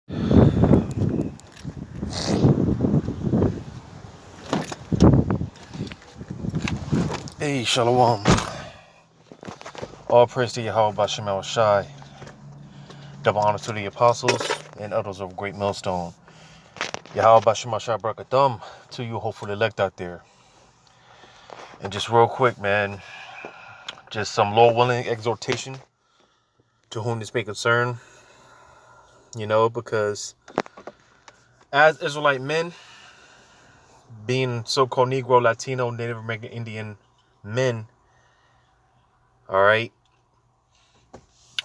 Hey, Shalom. All praise to Yahweh Bashem El Shai. Double honor to the apostles and others of great millstone. Yahweh Bashem El Shai Barakathum to you hopeful elect out there. And just real quick, man, just some Lord willing exhortation to whom this may concern. Because as Israelite men, being so-called Negro, Latino, Native American, Indian men, all right,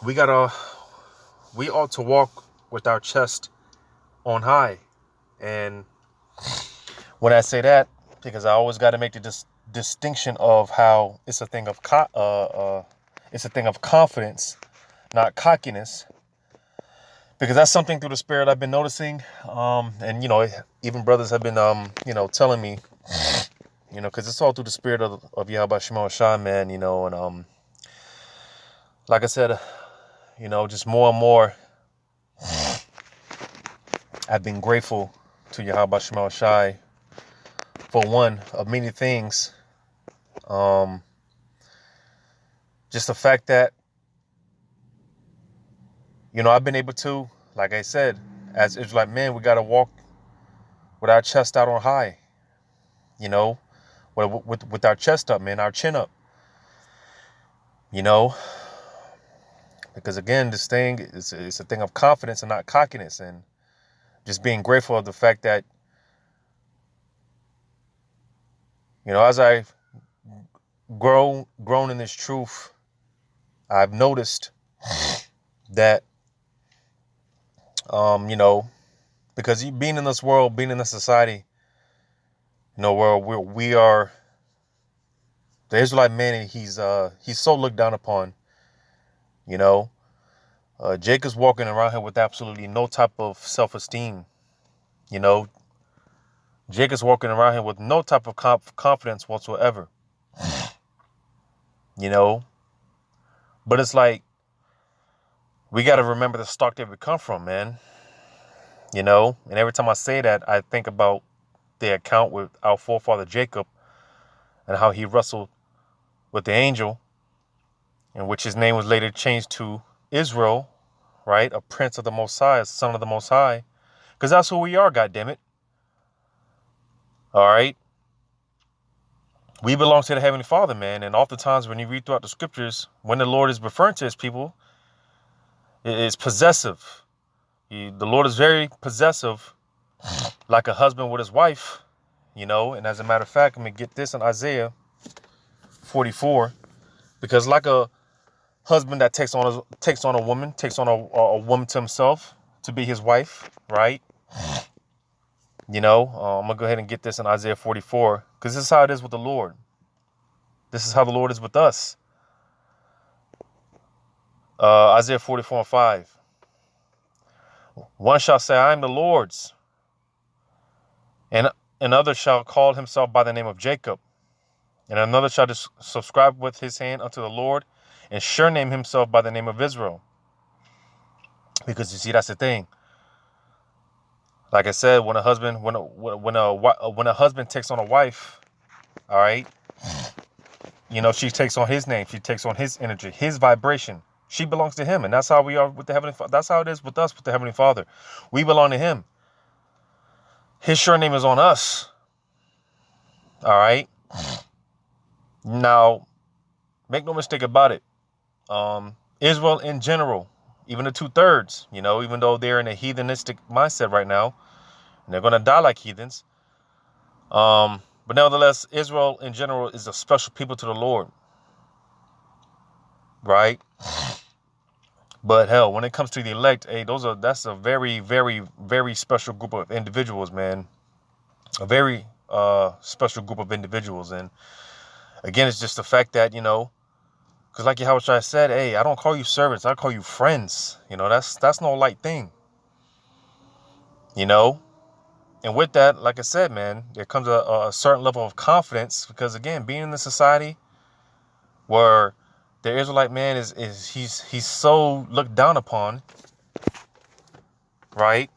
we ought to walk with our chest on high. And when I say that, because I always got to make the distinction of how it's a thing of confidence, not cockiness, because that's something through the spirit I've been noticing. And even brothers have been telling me, because it's all through the spirit of Yahweh Shema Shah, man, and like I said, just more and more, I've been grateful to Yahweh Shema Shai for one of many things. Just the fact that, I've been able to, like I said, as Israelite men, we got to walk with our chest out on high, with our chest up, man, our chin up, because again, this thing is a thing of confidence and not cockiness, and just being grateful of the fact that, as I've grown in this truth, I've noticed that, because being in this world, being in this society, where we are, the Israelite man, he's so looked down upon, Jacob's walking around here with absolutely no type of self-esteem, Jacob's walking around here with no type of confidence whatsoever, but it's like, we got to remember the stock that we come from, man, and every time I say that, I think about the account with our forefather Jacob and how he wrestled with the angel, in which his name was later changed to Israel, right? A prince of the Most High, a son of the Most High, because that's who we are, goddammit. All right. We belong to the Heavenly Father, man. And oftentimes when you read throughout the scriptures, when the Lord is referring to his people, it is possessive. The Lord is very possessive, like a husband with his wife, and as a matter of fact, I'm going to get this in Isaiah 44, because like a husband that takes on a woman to himself to be his wife, right? I'm gonna go ahead and get this in Isaiah 44, because this is how it is with the Lord. This is how the Lord is with us. Isaiah 44:5. One shall say, I am the Lord's, and another shall call himself by the name of Jacob, and another shall subscribe with his hand unto the Lord, and surname himself by the name of Israel. Because you see, that's the thing. Like I said, when a husband takes on a wife, all right, she takes on his name, she takes on his energy, his vibration. She belongs to him, and that's how we are with the Heavenly Father. That's how it is with us, with the Heavenly Father. We belong to him. His sure name is on us. All right. Now, make no mistake about it. Israel in general, even the 2/3, even though they're in a heathenistic mindset right now, and they're going to die like heathens. But nevertheless, Israel in general is a special people to the Lord. Right? But hell, when it comes to the elect, hey, that's a very, very, very special group of individuals, man. A very special group of individuals. And again, it's just the fact that, because like Yahweh said, hey, I don't call you servants, I call you friends. That's no light thing. And with that, like I said, man, there comes a certain level of confidence, because again, being in the society where the Israelite man he's so looked down upon, right?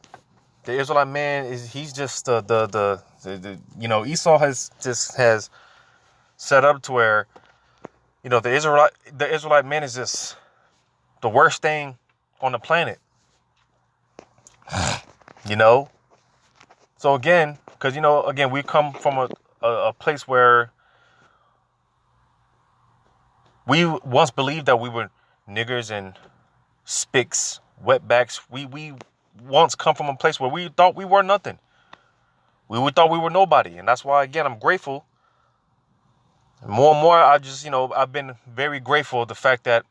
The Israelite man he's just Esau has set up to where, the Israelite man is just the worst thing on the planet, you know? So again, because, again, we come from a place where we once believed that we were niggers and spicks, wetbacks. We once come from a place where we thought we were nothing. We thought we were nobody. And that's why, again, I'm grateful. More and more, I've been very grateful the fact that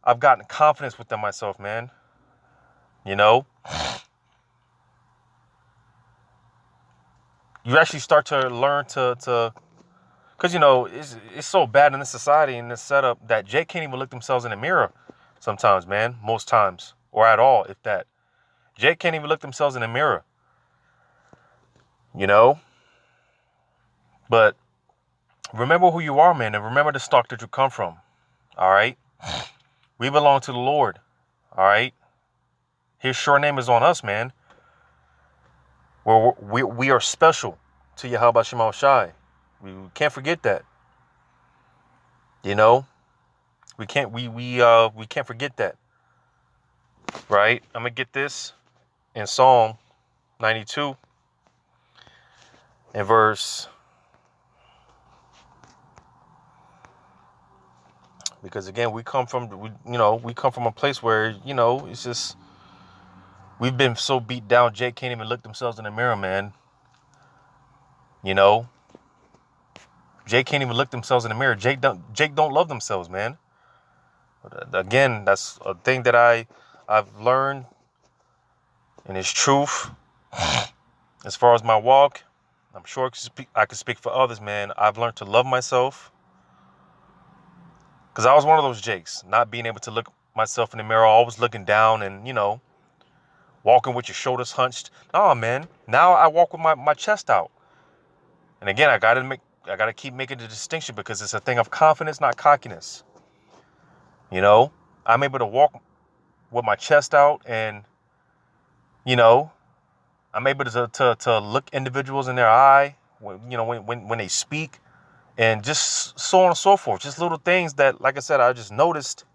I've gotten confidence within myself, man. You actually start to learn to because, it's so bad in this society, in this setup, that Jake can't even look themselves in the mirror sometimes, man. Most times, or at all, if that. Jake can't even look themselves in the mirror, you know? But remember who you are, man, and remember the stock that you come from, all right? We belong to the Lord, all right? His sure name is on us, man. We are special to Yahweh Shema Shai. We can't forget that. We can't forget that. Right? I'm gonna get this in Psalm 92 and verse, because again we come from a place where it's just we've been so beat down. Jake can't even look themselves in the mirror, man. Jake can't even look themselves in the mirror. Jake don't love themselves, man. But again, that's a thing that I've learned, and it's truth. As far as my walk, I'm sure I can speak for others, man. I've learned to love myself, because I was one of those Jakes, not being able to look myself in the mirror, always looking down and walking with your shoulders hunched. Oh man, now I walk with my chest out. And again, I gotta keep making the distinction, because it's a thing of confidence, not cockiness. I'm able to walk with my chest out, and I'm able to look individuals in their eye when they speak, and just so on and so forth. Just little things that, like I said, I just noticed,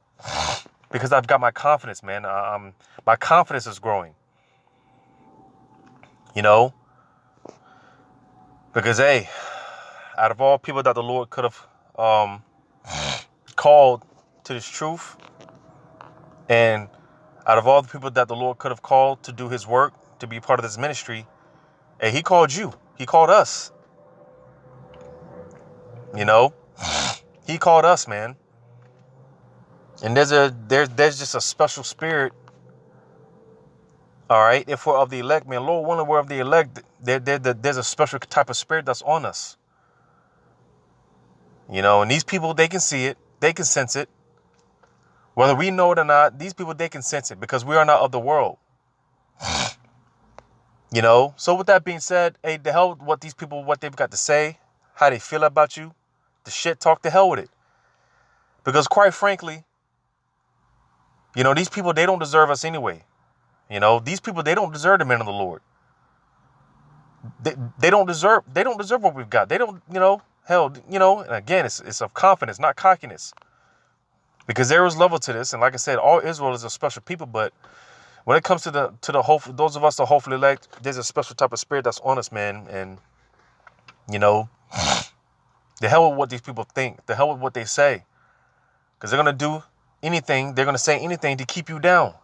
because I've got my confidence, man. My confidence is growing. Because hey, out of all people that the Lord could have called to this truth, and out of all the people that the Lord could have called to do his work, to be part of this ministry, hey, he called you. He called us. He called us, man. And there's just a special spirit. All right, if we're of the elect, man, Lord willing, we're of the elect. There's a special type of spirit that's on us. And these people, they can see it, they can sense it. Whether we know it or not, these people, they can sense it, because we are not of the world. So with that being said, hey, the hell with what these people, what they've got to say, how they feel about you, the shit talk, the hell with it. Because quite frankly, these people, they don't deserve us anyway. These people, they don't deserve the men of the Lord. They don't deserve what we've got. They don't, hell, and again, it's of confidence, not cockiness. Because there is level to this. And like I said, all Israel is a special people, but when it comes to the hope, those of us that hopefully elect, there's a special type of spirit that's on us, man. And the hell with what these people think, the hell with what they say, because they're gonna do anything, they're gonna say anything to keep you down,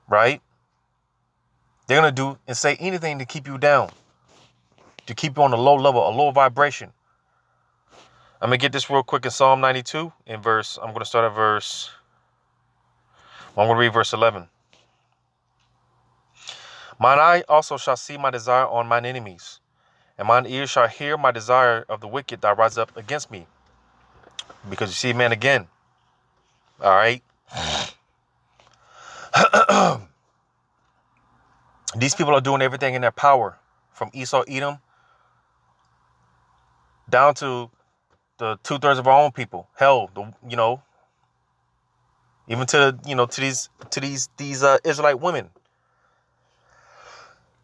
right? They're gonna do and say anything to keep you down, to keep you on a low level, a low vibration. I'm gonna get this real quick in Psalm 92 in verse. I'm gonna start at verse. I'm gonna read verse 11. Mine eye also shall see my desire on mine enemies, and mine ears shall hear my desire of the wicked that rise up against me. Because you see, man, again, all right, these people are doing everything in their power, from Esau, Edom, down to the 2/3 of our own people. Hell, even to, to these Israelite women,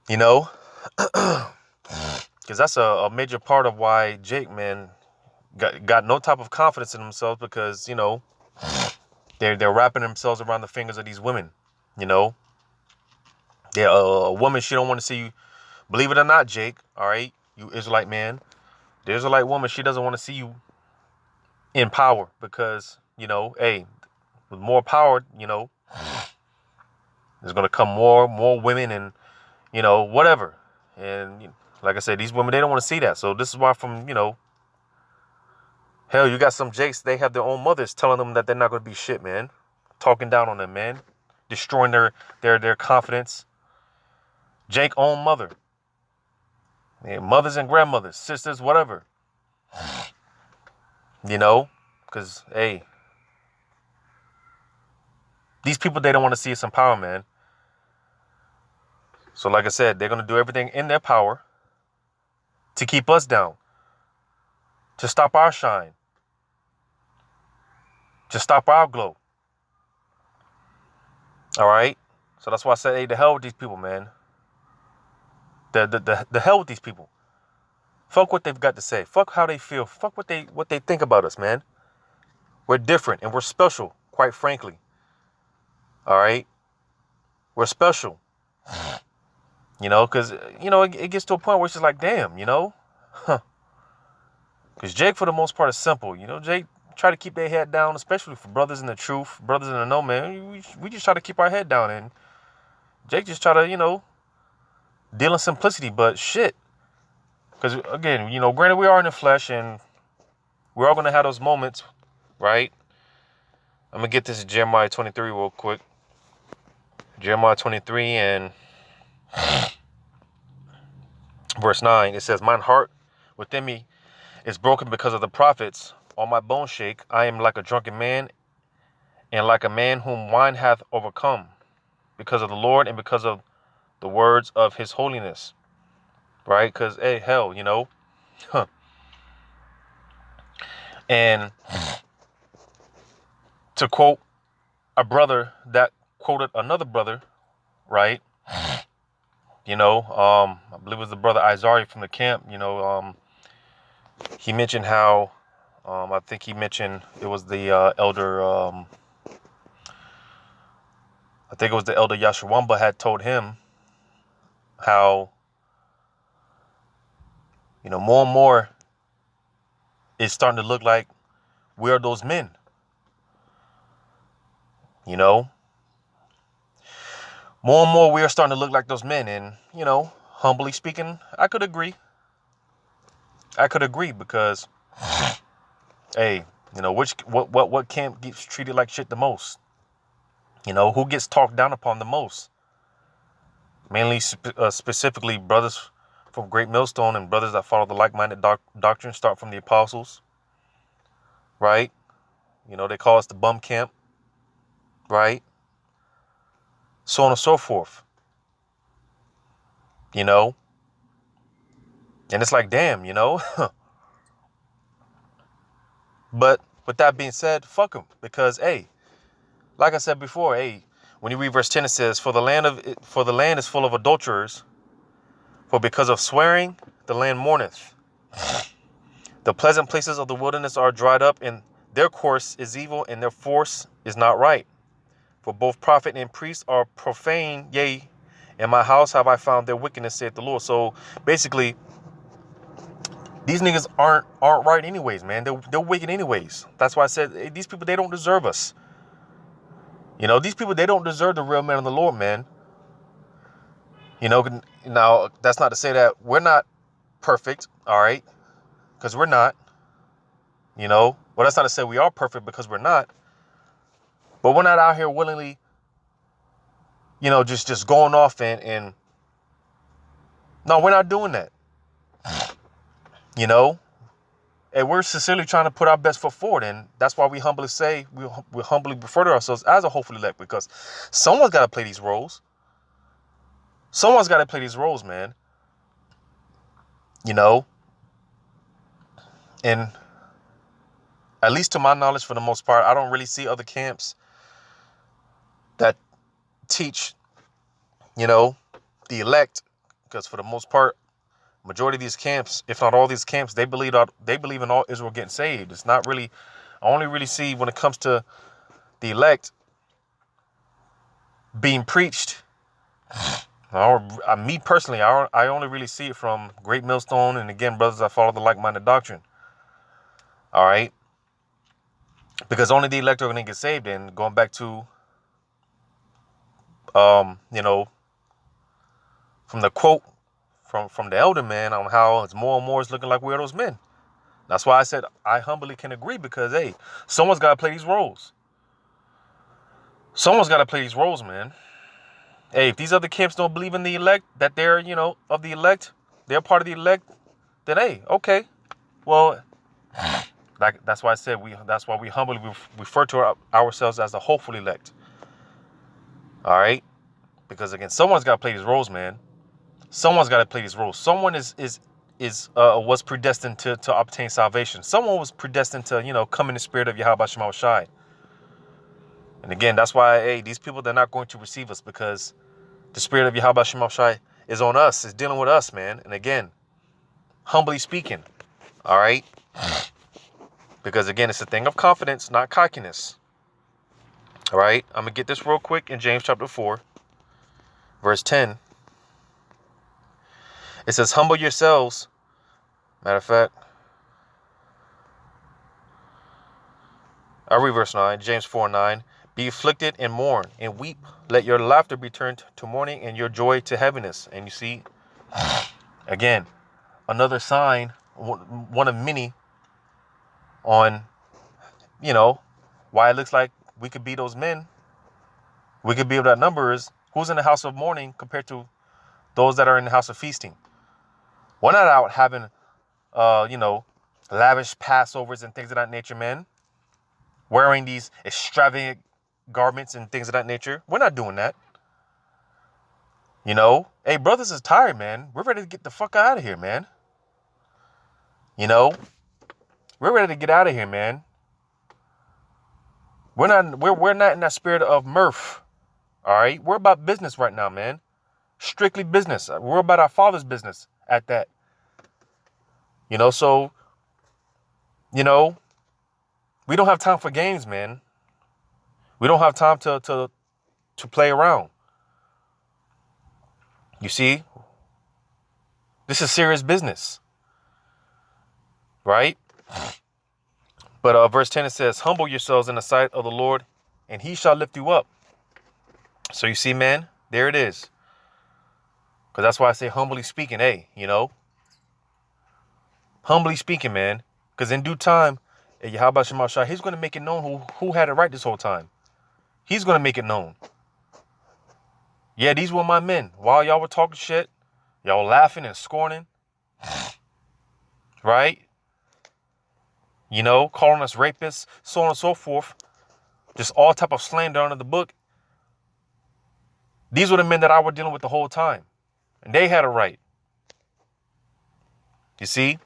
because that's a major part of why Jake, man, got no type of confidence in themselves, because, they're wrapping themselves around the fingers of these women, you know. Yeah, a woman, she don't want to see you. Believe it or not, Jake, all right, you Israelite man, the Israelite woman, she doesn't want to see you in power, because, hey, with more power, there's going to come more women and, whatever. And like I said, these women, they don't want to see that. So this is why hell, you got some Jakes, they have their own mothers telling them that they're not going to be shit, man. Talking down on them, man. Destroying their confidence. Jake own mother. Yeah, mothers and grandmothers, sisters, whatever. Because, hey, these people, they don't want to see us in power, man. So like I said, they're going to do everything in their power to keep us down, to stop our shine, to stop our glow. All right? So that's why I said, hey, the hell with these people, man. The hell with these people. Fuck what they've got to say. Fuck how they feel. Fuck what they think about us, man. We're different and we're special, quite frankly. All right? We're special. Because, it gets to a point where it's just like, damn, Because Jake, for the most part, is simple. Jake try to keep their head down, especially for brothers in the truth, brothers in the know, man. We just try to keep our head down. And Jake just try to, deal in simplicity. But shit. Because, again, granted, we are in the flesh and we're all going to have those moments, right? I'm going to get this to Jeremiah 23 real quick. Jeremiah 23 and verse 9. It says, mine heart within me is broken because of the prophets. All my bones shake. I am like a drunken man and like a man whom wine hath overcome, because of the Lord and because of the words of his holiness. Right? Because, hey, hell, And to quote a brother that quoted another brother, right? I believe it was the brother Izari from the camp. He mentioned how, I think he mentioned it was the elder, I think it was the elder Yashawamba had told him how, more and more it's starting to look like we are those men, More and more we are starting to look like those men. And, humbly speaking, I could agree. Because, hey, what camp gets treated like shit the most? Who gets talked down upon the most? Mainly, specifically, brothers from Great Millstone and brothers that follow the like-minded doctrine, start from the apostles, right? They call us the bum camp, right? So on and so forth, And it's like, damn, But with that being said, fuck them. Because, hey, like I said before, hey, when you read verse 10, it says, for the land is full of adulterers, for because of swearing, the land mourneth. The pleasant places of the wilderness are dried up, and their course is evil, and their force is not right. For both prophet and priest are profane, yea, in my house have I found their wickedness, saith the Lord. So basically, these niggas aren't right anyways, man. They're wicked anyways. That's why I said, hey, these people, they don't deserve us. These people, they don't deserve the real man of the Lord, man. Now, that's not to say that we're not perfect, all right? Because we're not, Well, that's not to say we are perfect, because we're not. But we're not out here willingly, just going off and no, we're not doing that. And we're sincerely trying to put our best foot forward. And that's why we humbly say, we humbly refer to ourselves as a hopefully elect, because someone's got to play these roles. Someone's got to play these roles, man. And at least to my knowledge, for the most part, I don't really see other camps teach, the elect, because for the most part, majority of these camps, if not all these camps, they believe in all Israel getting saved. It's not really, I only really see when it comes to the elect being preached. Me personally, I only really see it from Great Millstone, and again, brothers that follow the like-minded doctrine. All right, because only the elect are going to get saved. And going back to, from the quote from the elder man on how it's more and more is looking like we're those men. That's why I said I humbly can agree, because hey, someone's got to play these roles. Someone's got to play these roles, man. Hey, if these other camps don't believe in the elect, that they're, of the elect, they're part of the elect, then hey, okay. Well, that's why I said that's why we humbly refer to ourselves as the hopeful elect. All right? Because again, someone's got to play these roles, man. Someone's got to play these roles. Someone was predestined to obtain salvation. Someone was predestined to, come in the spirit of Yahweh Shema Shai. And again, that's why, hey, these people, they're not going to receive us, because the spirit of Yahweh Shema Shai is on us, is dealing with us, man. And again, humbly speaking, all right? Because again, it's a thing of confidence, not cockiness. All right? I'm going to get this real quick in James chapter 4, verse 10. It says, humble yourselves. Matter of fact, I'll read verse 9, James 4:9. Be afflicted and mourn and weep. Let your laughter be turned to mourning and your joy to heaviness. And you see, again, another sign, one of many, on, why it looks like we could be those men. We could be of that number is who's in the house of mourning compared to those that are in the house of feasting. We're not out having, lavish Passovers and things of that nature, man. Wearing these extravagant garments and things of that nature. We're not doing that. Hey, brothers is tired, man. We're ready to get the fuck out of here, man. We're ready to get out of here, man. We're not in that spirit of mirth. All right. We're about business right now, man. Strictly business. We're about our Father's business at that. So, we don't have time for games, man. We don't have time to play around. You see, this is serious business, right? But verse 10, it says, humble yourselves in the sight of the Lord, and he shall lift you up. So you see, man, there it is. Because that's why I say humbly speaking, hey, humbly speaking, man. Because in due time, Yahweh Shema Shai, he's going to make it known who had it right this whole time. He's going to make it known. Yeah, these were my men. While y'all were talking shit, y'all laughing and scorning, right? Calling us rapists, so on and so forth. Just all type of slander under the book. These were the men that I were dealing with the whole time. And they had it right. You see?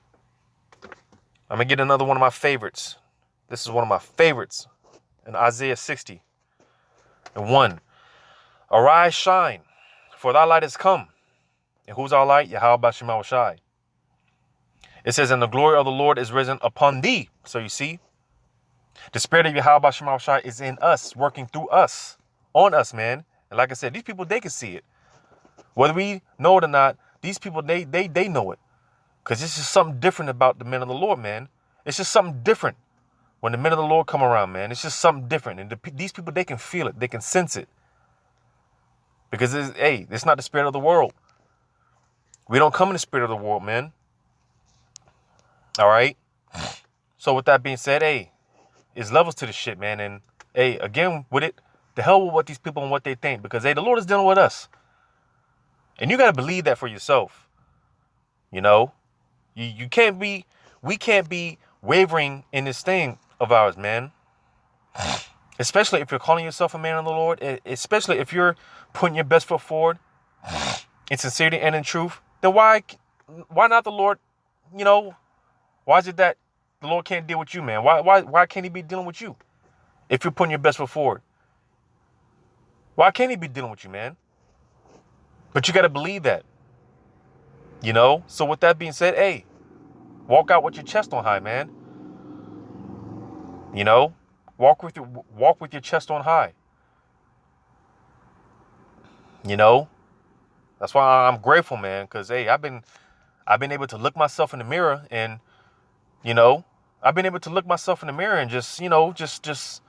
I'm going to get another one of my favorites. This is one of my favorites. In Isaiah 60. And 1. Arise, shine, for thy light is come. And who's our light? Yahweh Shema Shai. It says, and the glory of the Lord is risen upon thee. So you see, the spirit of Yahweh Shema Shai is in us, working through us, on us, man. And like I said, these people, they can see it. Whether we know it or not, these people, they know it. Because it's just something different about the men of the Lord, man. It's just something different when the men of the Lord come around, man. It's just something different. And these people, they can feel it. They can sense it. Because, it's not the spirit of the world. We don't come in the spirit of the world, man. All right? So with that being said, it's levels to this shit, man. And, again, with it, the hell with what these people and what they think. Because, the Lord is dealing with us. And you got to believe that for yourself. We can't be wavering in this thing of ours, man. Especially if you're calling yourself a man of the Lord. Especially if you're putting your best foot forward in sincerity and in truth. Then why not the Lord, why is it that the Lord can't deal with you, man? Why can't he be dealing with you if you're putting your best foot forward? Why can't he be dealing with you, man? But you got to believe that, you know? So with that being said, hey, walk out with your chest on high, man. You know, walk with your chest on high. You know, that's why I'm grateful, man. Because hey, I've been able to look myself in the mirror, and you know, I've been able to look myself in the mirror and just, you know, just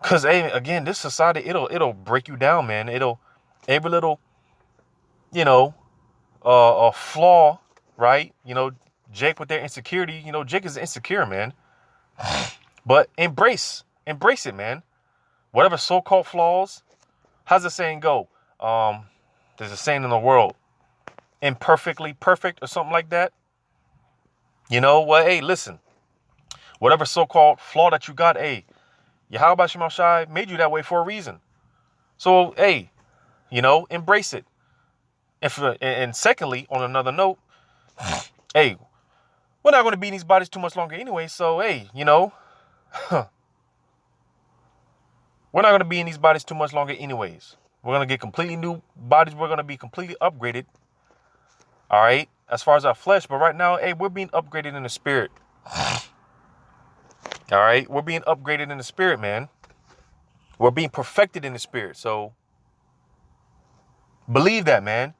because hey, again, this society, it'll break you down, man. It'll every little, you know, a flaw, right? You know, Jake with their insecurity. You know, Jake is insecure, man. But embrace it, man. Whatever so-called flaws. How's the saying go? There's a saying in the world, imperfectly perfect or something like that. You know, well, hey, listen, whatever so-called flaw that you got, hey, Yahweh Shema Shai made you that way for a reason. So, hey, you know, embrace it. And secondly, on another note, hey, we're not going to be in these bodies too much longer anyway. So, hey, you know, we're not going to be in these bodies too much longer anyways. We're going to get completely new bodies. We're going to be completely upgraded. All right. As far as our flesh. But right now, hey, we're being upgraded in the spirit. All right. We're being upgraded in the spirit, man. We're being perfected in the spirit. So believe that, man.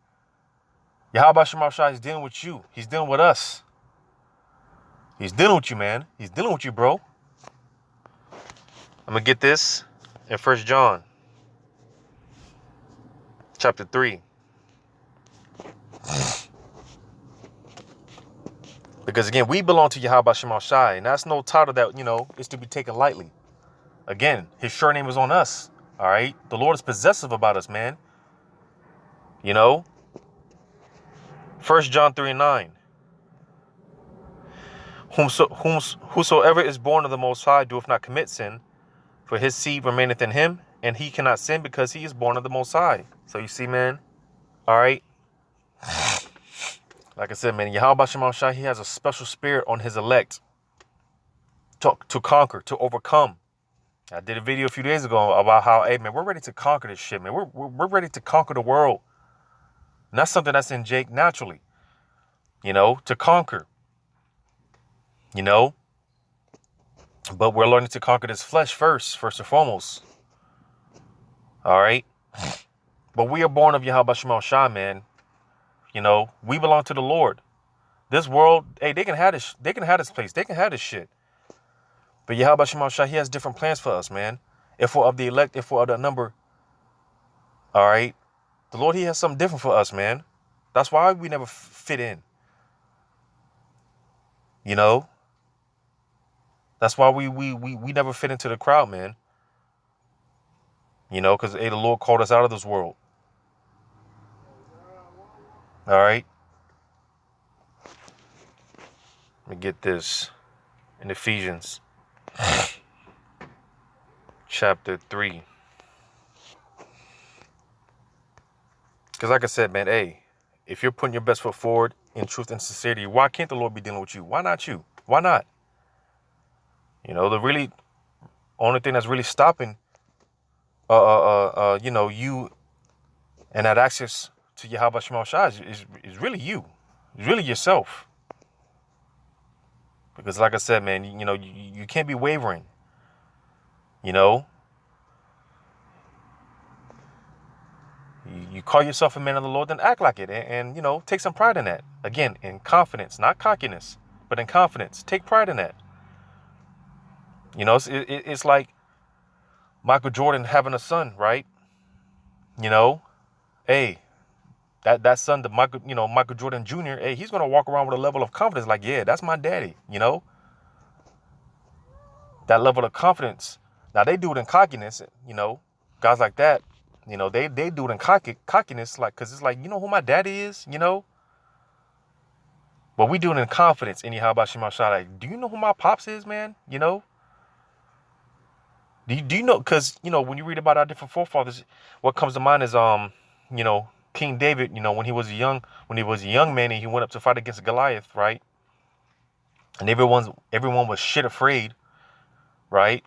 Yahweh Shema Shai is dealing with you. He's dealing with us. He's dealing with you, man. He's dealing with you, bro. I'm going to get this in 1 John chapter 3. Because again, we belong to Yahweh Shema Shai, and that's no title that, you know, is to be taken lightly. Again, his sure name is on us. All right. The Lord is possessive about us, man. You know, 1 John 3:9. Whosoever is born of the Most High doeth not commit sin, for his seed remaineth in him, and he cannot sin because he is born of the Most High. So you see, man. All right. Like I said, man, Yahweh Shema Shai, he has a special spirit on his elect to conquer, to overcome. I did a video a few days ago about how, hey, man, we're ready to conquer this shit, man. We're ready to conquer the world. And that's something that's in Jake naturally, you know, to conquer, you know. But we're learning to conquer this flesh first and foremost. All right. But we are born of Yahweh Shema Shai, man. You know, we belong to the Lord. This world, hey, they can have this. They can have this place. They can have this shit. But Yahweh Shema Shai, he has different plans for us, man. If we're of the elect, if we're of the number, all right. The Lord, he has something different for us, man. That's why we never fit in. You know? That's why we never fit into the crowd, man. You know, because hey, the Lord called us out of this world. All right. Let me get this in Ephesians chapter 3. Because like I said, man, hey, if you're putting your best foot forward in truth and sincerity, why can't the Lord be dealing with you? Why not you? Why not? You know, the really only thing that's really stopping, you know, you and that access to Yahweh Shema Shai is really you. It's really yourself. Because like I said, man, you know, you can't be wavering. You know, you call yourself a man of the Lord, then act like it. And you know, take some pride in that. Again, in confidence, not cockiness, but in confidence. Take pride in that. You know, it's like Michael Jordan having a son, right? You know, hey, that son, Michael Jordan Jr., hey, he's going to walk around with a level of confidence like, yeah, that's my daddy, you know? That level of confidence. Now, they do it in cockiness, you know, guys like that, you know, they do it in cockiness, like, because it's like, you know who my daddy is, you know? But we do it in confidence, anyhow, about Shema Shai. Like, do you know who my pops is, man? You know? Do you know? Because, you know, when you read about our different forefathers, what comes to mind is, you know, King David, you know, when he was a young man and he went up to fight against Goliath, right? And everyone was shit afraid, right?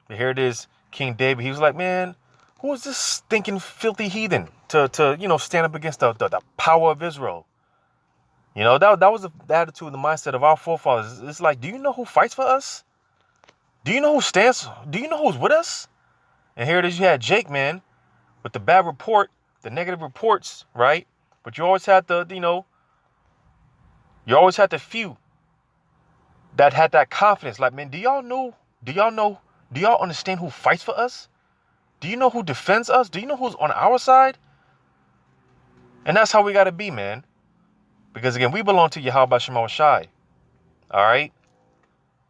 But here it is, King David, he was like, man, who is this stinking filthy heathen to stand up against the power of Israel? That was the attitude, the mindset of our forefathers. It's like, do you know who fights for us? Do you know do you know who's with us? And here it is, you had Jake, man, with the bad report, the negative reports, right? But you always had the few that had that confidence. Like, man, do y'all understand who fights for us? Do you know who defends us? Do you know who's on our side? And that's how we got to be, man. Because again, we belong to Yahweh Shema Shai. All right?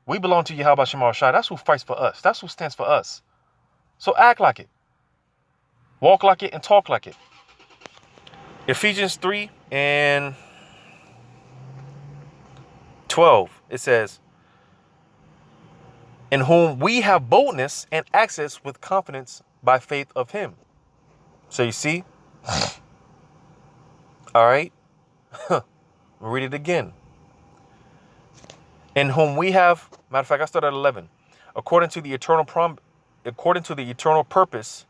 We belong to Yahweh Shema Shai. That's who fights for us. That's who stands for us. So act like it. Walk like it and talk like it. Ephesians 3:12, it says, in whom we have boldness and access with confidence by faith of him. So you see? All right? Read it again. In whom we have, matter of fact, I started at 11. According to the eternal purpose,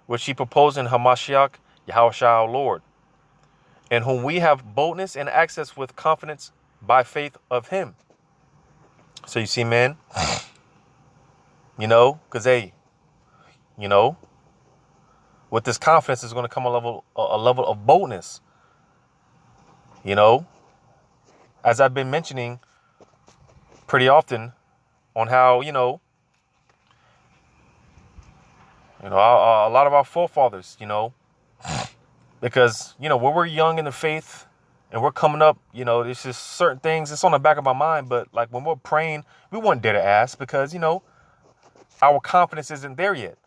which he proposed in Hamashiach, Yahushua our Lord, in whom we have boldness and access with confidence by faith of him. So you see, man, because with this confidence is going to come a level of boldness. As I've been mentioning pretty often on how, a lot of our forefathers, because, when we're young in the faith and we're coming up, there's just certain things, it's on the back of my mind. But like when we're praying, we wouldn't dare to ask because, our confidence isn't there yet,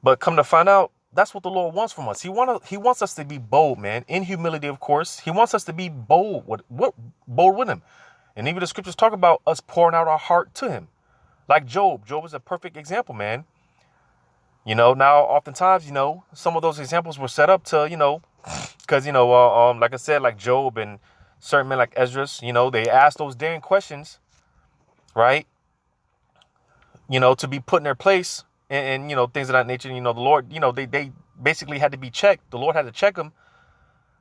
but come to find out, that's what the Lord wants from us. He wants us to be bold, man, in humility, of course. He wants us to be bold with him. And even the scriptures talk about us pouring out our heart to him. Like Job. Job is a perfect example, man. Now oftentimes, some of those examples were set up to, because, like I said, like Job and certain men like Esdras, they asked those daring questions, right? To be put in their place and things of that nature. The Lord, they basically had to be checked. The Lord had to check them.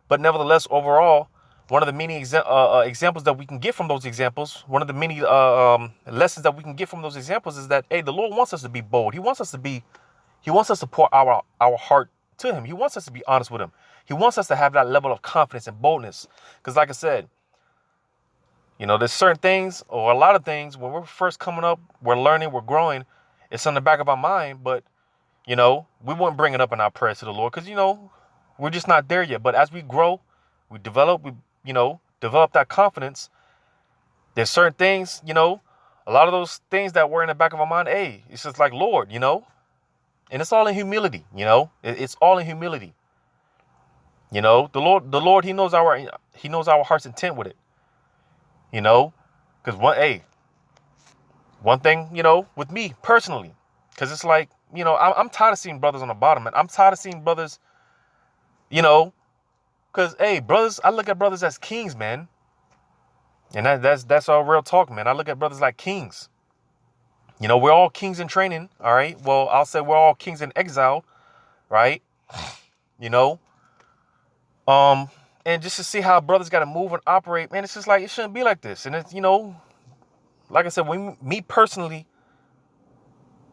But nevertheless, overall, one of the many examples that we can get from those examples, one of the many lessons that we can get from those examples is that, hey, the Lord wants us to be bold. He wants us to pour our heart to him. He wants us to be honest with him. He wants us to have that level of confidence and boldness. Because like I said, there's certain things or a lot of things when we're first coming up, we're learning, we're growing. It's on the back of our mind, but, we wouldn't bring it up in our prayers to the Lord because, we're just not there yet. But as we grow, we develop that confidence. There's certain things, a lot of those things that were in the back of our mind, hey, it's just like, Lord, and it's all in humility, it's all in humility. The Lord, he knows our heart's intent with it, because one thing, with me personally, because it's like, I'm tired of seeing brothers on the bottom, and I'm tired of seeing brothers, because, hey, brothers, I look at brothers as kings, man. And that's all real talk, man. I look at brothers like kings. We're all kings in training, all right? Well, I'll say we're all kings in exile, right? And just to see how brothers got to move and operate, man, it's just like, it shouldn't be like this. And it's, like I said, me personally,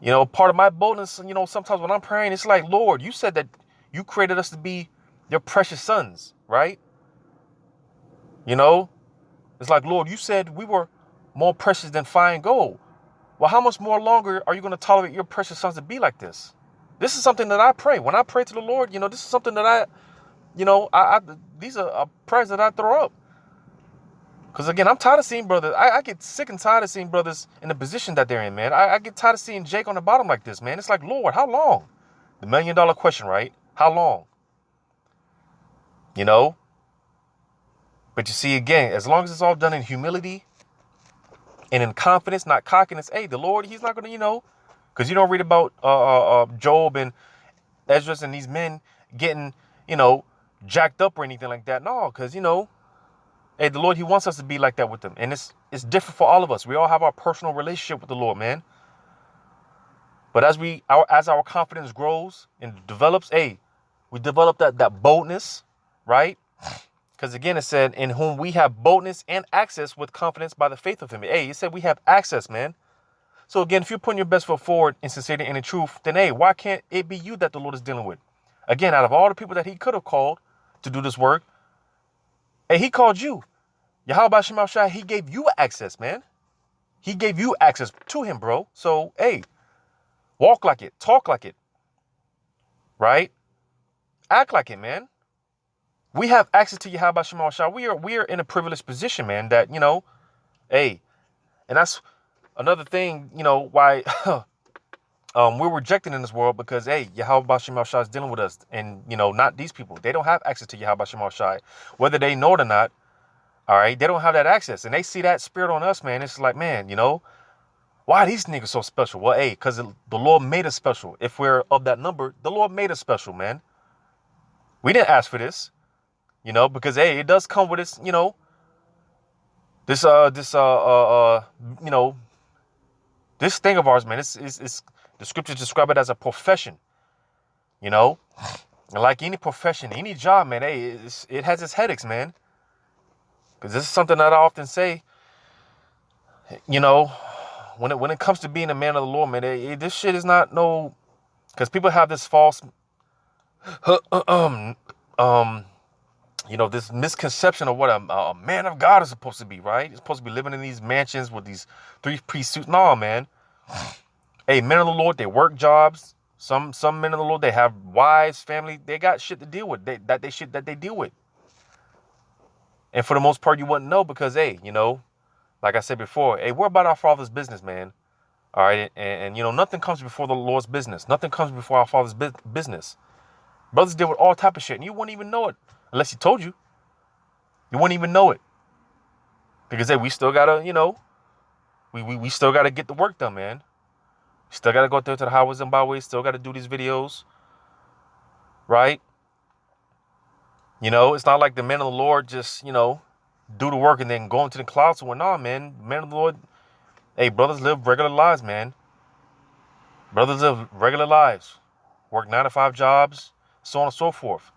part of my boldness, sometimes when I'm praying, it's like, Lord, you said that you created us to be your precious sons, right? It's like, Lord, you said we were more precious than fine gold. Well, how much more longer are you going to tolerate your precious sons to be like this? This is something that I pray. When I pray to the Lord, this is something that these are prayers that I throw up. Because again, I'm tired of seeing brothers. I get sick and tired of seeing brothers in the position that they're in, man. I get tired of seeing Jake on the bottom like this, man. It's like, Lord, how long? The $1 million question, right? How long? But you see, again, as long as it's all done in humility and in confidence, not cockiness, hey, the Lord, he's not going to, because you don't read about Job and Esdras and these men getting, jacked up or anything like that. No, because, hey, the Lord, he wants us to be like that with them. And it's different for all of us. We all have our personal relationship with the Lord, man. But as our confidence grows and develops, we develop that boldness, right? Because again, it said, in whom we have boldness and access with confidence by the faith of him. It said we have access, man. So again, if you're putting your best foot forward in sincerity and in truth, then why can't it be you that the Lord is dealing with? Again, out of all the people that he could have called to do this work, he called you. Yahweh Shema Shai, he gave you access, man. He gave you access to him, bro. So, walk like it, talk like it, right? Act like it, man. We have access to Yahweh Shema Shai. We are in a privileged position, man, that, and that's another thing, why we're rejected in this world, because, Yahweh Shema Shai is dealing with us, and, not these people. They don't have access to Yahweh Shema Shai, whether they know it or not. All right, they don't have that access, and they see that spirit on us, man. It's like, man, why are these niggas so special? Well, because the Lord made us special. If we're of that number, the Lord made us special, man. We didn't ask for this, because it does come with this, this thing of ours, man. It's the scriptures describe it as a profession, and like any profession, any job, man. It has its headaches, man. Because this is something that I often say, when it comes to being a man of the Lord, man, this shit is not because people have this false, this misconception of what a man of God is supposed to be, right? He's supposed to be living in these mansions with these 3-piece suits. No, man. Men of the Lord, they work jobs. Some men of the Lord, they have wives, family. They got shit to deal with. That they deal with. And for the most part, you wouldn't know because, like I said before, we're about our Father's business, man. All right. And nothing comes before the Lord's business. Nothing comes before our Father's business. Brothers deal with all type of shit, and you wouldn't even know it unless he told you. You wouldn't even know it. Because, we still got to, we still got to get the work done, man. We still got to go out there to the highways and byways. Still got to do these videos. Right? It's not like the men of the Lord just, do the work and then go into the clouds and whatnot, man. Men of the Lord, brothers live regular lives, man. Brothers live regular lives. Work 9-to-5 jobs, so on and so forth.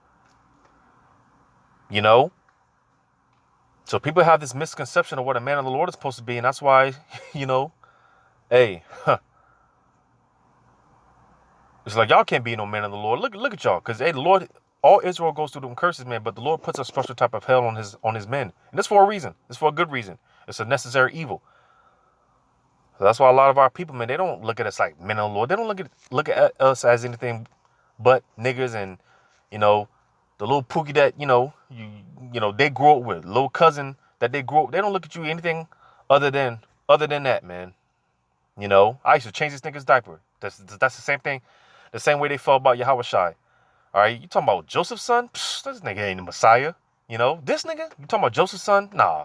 So people have this misconception of what a man of the Lord is supposed to be, and that's why, it's like y'all can't be no man of the Lord. Look at y'all, because the Lord, all Israel goes through them curses, man, but the Lord puts a special type of hell on his men. And it's for a reason. It's for a good reason. It's a necessary evil. So that's why a lot of our people, man, they don't look at us like men of the Lord. They don't look at us as anything but niggas and, the little pookie that, they grew up with, little cousin that they grew up. They don't look at you anything other than that, man. I used to change this nigga's diaper. That's the same thing. The same way they felt about Yahweh Shai. All right, you talking about Joseph's son? Psh, this nigga ain't the Messiah. This nigga? You talking about Joseph's son? Nah.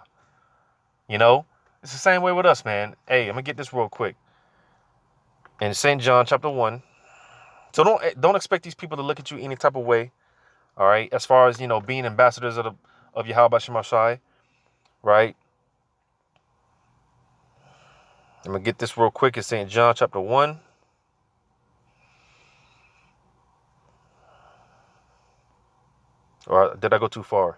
It's the same way with us, man. I'm gonna get this real quick. In St. John chapter 1. So don't expect these people to look at you any type of way. All right, as far as being ambassadors of Yahweh Shema Shai, right? I'm gonna get this real quick. It's St. John chapter 1. Or did I go too far?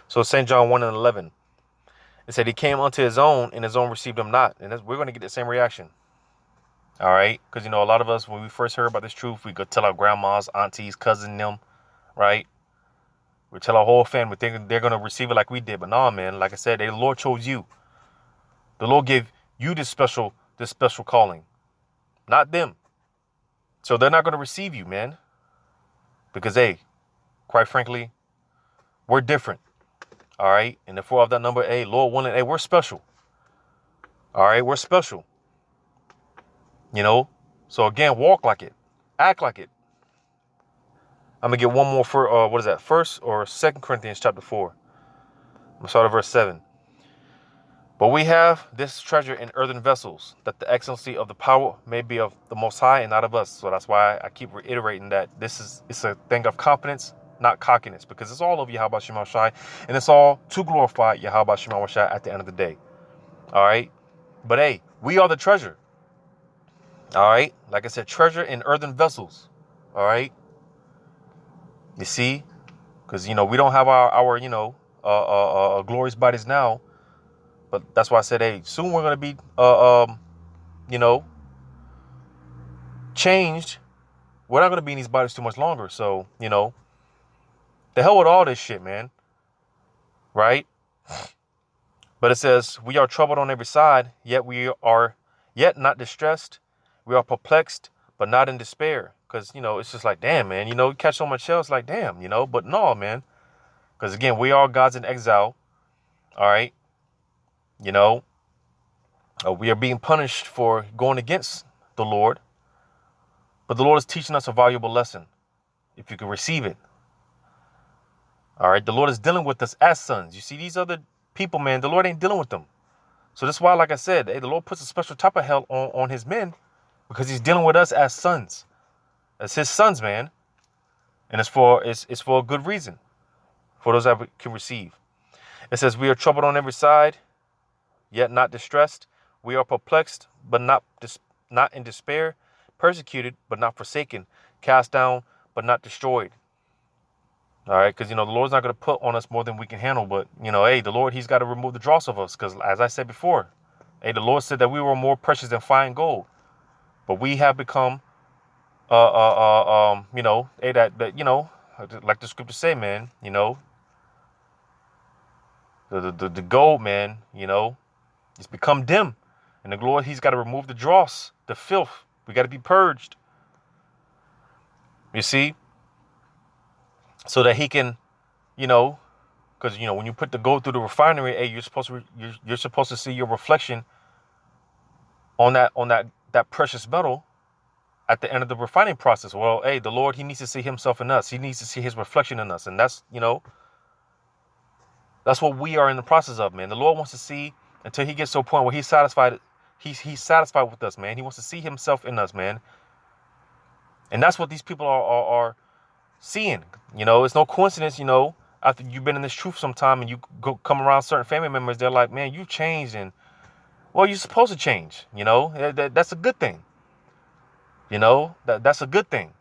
So St. John 1:11. It said he came unto his own, and his own received him not. And we're going to get the same reaction. All right? Because, a lot of us, when we first heard about this truth, we go tell our grandmas, aunties, cousins, them, right? We tell our whole family, thinking they're going to receive it like we did. But no, man, like I said, the Lord chose you. The Lord gave you this special calling, not them. So they're not going to receive you, man. Because, quite frankly, we're different. All right. And if we're of that number, Lord willing, we're special. All right. We're special. So again, walk like it. Act like it. I'm going to get one more for, what is that? 1st or 2nd Corinthians chapter 4. I'm going to start at verse 7. But we have this treasure in earthen vessels, that the excellency of the power may be of the Most High and not of us. So that's why I keep reiterating that it's a thing of confidence, not cockiness, because it's all of Yahweh Shema Shai, and it's all to glorify Yahweh Shema Shai at the end of the day. All right. But hey, we are the treasure. All right. Like I said, treasure in earthen vessels. All right. You see, because, we don't have our glorious bodies now. But that's why I said, hey, soon we're going to be, changed. We're not going to be in these bodies too much longer. So, the hell with all this shit, man. Right? But it says, we are troubled on every side, yet we are yet not distressed. We are perplexed, but not in despair. Because, it's just like, damn, man, you catch so much hell. It's like, damn, but no, man. Because, again, we are gods in exile. All right. We are being punished for going against the Lord. But the Lord is teaching us a valuable lesson, if you can receive it. All right. The Lord is dealing with us as sons. You see, these other people, man, the Lord ain't dealing with them. So that's why, like I said, hey, the Lord puts a special type of hell on his men, because he's dealing with us as sons, as his sons, man. And it's for a good reason, for those that can receive. It says, we are troubled on every side, yet not distressed. We are perplexed, but not in despair. Persecuted, but not forsaken. Cast down, but not destroyed. All right, because, the Lord's not going to put on us more than we can handle. But, hey, the Lord, he's got to remove the dross of us. Because, as I said before, hey, the Lord said that we were more precious than fine gold. But we have become, hey, like the scriptures say, man, the gold, man, it's become dim. And the Lord, he's got to remove the dross, the filth. We got to be purged. You see? So that he can, because, when you put the gold through the refinery, hey, you're supposed to see your reflection on that precious metal at the end of the refining process. Well, hey, the Lord, he needs to see himself in us. He needs to see his reflection in us. And that's, that's what we are in the process of, man. The Lord wants to see until he gets to a point where he's satisfied. He's satisfied with us, man. He wants to see himself in us, man. And that's what these people are seeing. It's no coincidence, after you've been in this truth sometime and you come around certain family members, they're like, man, you changed. And, well, you're supposed to change, that's a good thing. That's a good thing.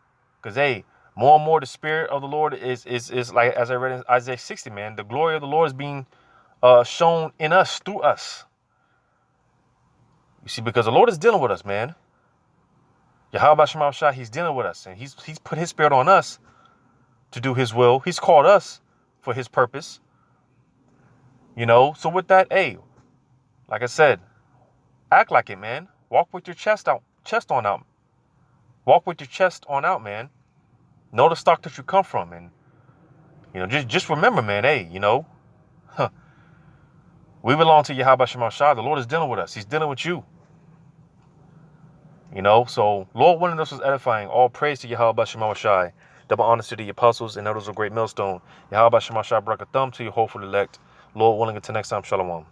Because, hey, more and more the Spirit of the Lord is like, as I read in Isaiah 60, man, the glory of the Lord is being shown in us, through us. You see, because the Lord is dealing with us, man. Yahweh Shema Shai, he's dealing with us. And he's put his Spirit on us to do his will. He's called us for his purpose. So with that, hey, like I said, act like it, man. Walk with your chest on out. Walk with your chest on out, man. Know the stock that you come from. And, just remember, man, hey, we belong to Yahweh Shema Shai. The Lord is dealing with us. He's dealing with you. So Lord willing, this was edifying. All praise to Yahweh Shema Shai. Double honors to the apostles and elders of great millstone. Yahweh Shema Shai, brak a thumb to your hopeful elect. Lord willing, until next time, shalom.